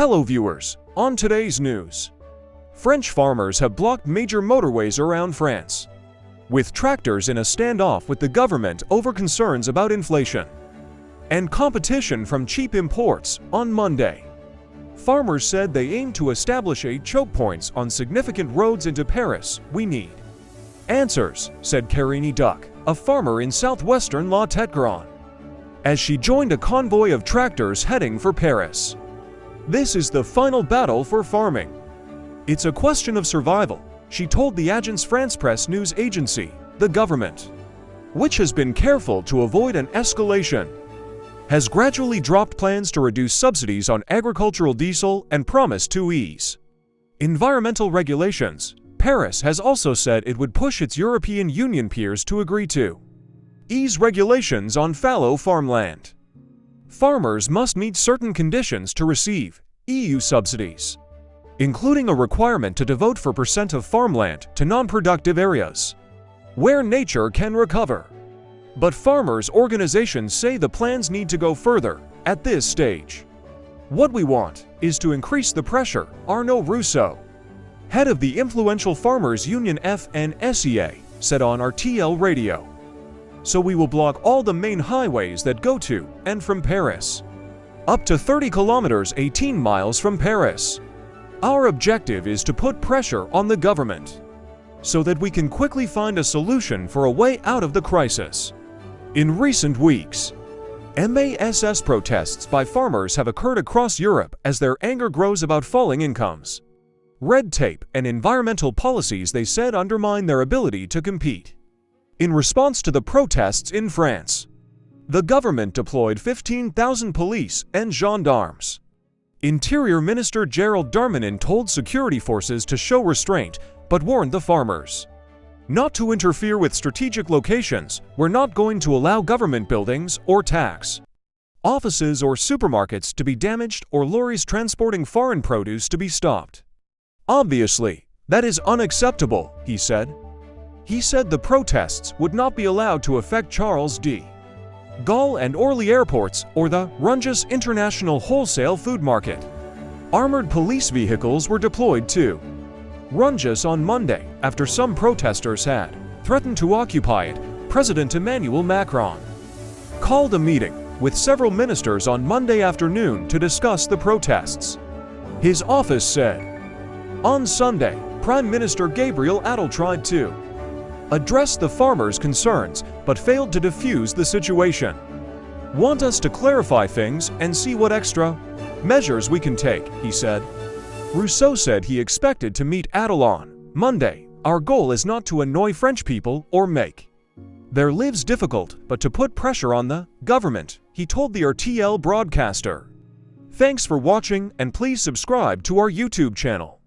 Hello viewers, on today's news. French farmers have blocked major motorways around France, with tractors in a standoff with the government over concerns about inflation and competition from cheap imports. On Monday, farmers said they aim to establish choke points on significant roads into Paris. "We need answers," said Carini Duc, a farmer in southwestern La Tête-Grande, as she joined a convoy of tractors heading for Paris. "This is the final battle for farming. It's a question of survival," she told the Agence France-Presse news agency. The government, which has been careful to avoid an escalation, has gradually dropped plans to reduce subsidies on agricultural diesel and promised to ease environmental regulations. Paris has also said it would push its European Union peers to agree to ease regulations on fallow farmland. Farmers must meet certain conditions to receive EU subsidies, including a requirement to devote 4% of farmland to non-productive areas where nature can recover. But farmers' organizations say the plans need to go further at this stage. "What we want is to increase the pressure," Arnaud Rousseau, head of the influential farmers' union FNSEA, said on RTL Radio. "So we will block all the main highways that go to and from Paris, up to 30 kilometers 18 miles from Paris. Our objective is to put pressure on the government so that we can quickly find a solution for a way out of the crisis." In recent weeks, MASS protests by farmers have occurred across Europe as their anger grows about falling incomes, red tape, and environmental policies they said undermine their ability to compete. In response to the protests in France, the government deployed 15,000 police and gendarmes. Interior Minister Gérald Darmanin told security forces to show restraint, but warned the farmers not to interfere with strategic locations. "We're not going to allow government buildings or tax offices or supermarkets to be damaged or lorries transporting foreign produce to be stopped. Obviously, that is unacceptable," he said. He said the protests would not be allowed to affect Charles de Gaulle and Orly airports or the Rungis International Wholesale Food Market. Armored police vehicles were deployed to Rungis on Monday after some protesters had threatened to occupy it. President Emmanuel Macron called a meeting with several ministers on Monday afternoon to discuss the protests, his office said. On Sunday, Prime Minister Gabriel Attal tried to address the farmers' concerns but failed to defuse the situation. "Want us to clarify things and see what extra measures we can take," he said. Rousseau said he expected to meet Attal on Monday. "Our goal is not to annoy French people or make their lives difficult, but to put pressure on the government," he told the RTL broadcaster. Thanks for watching, and please subscribe to our YouTube channel.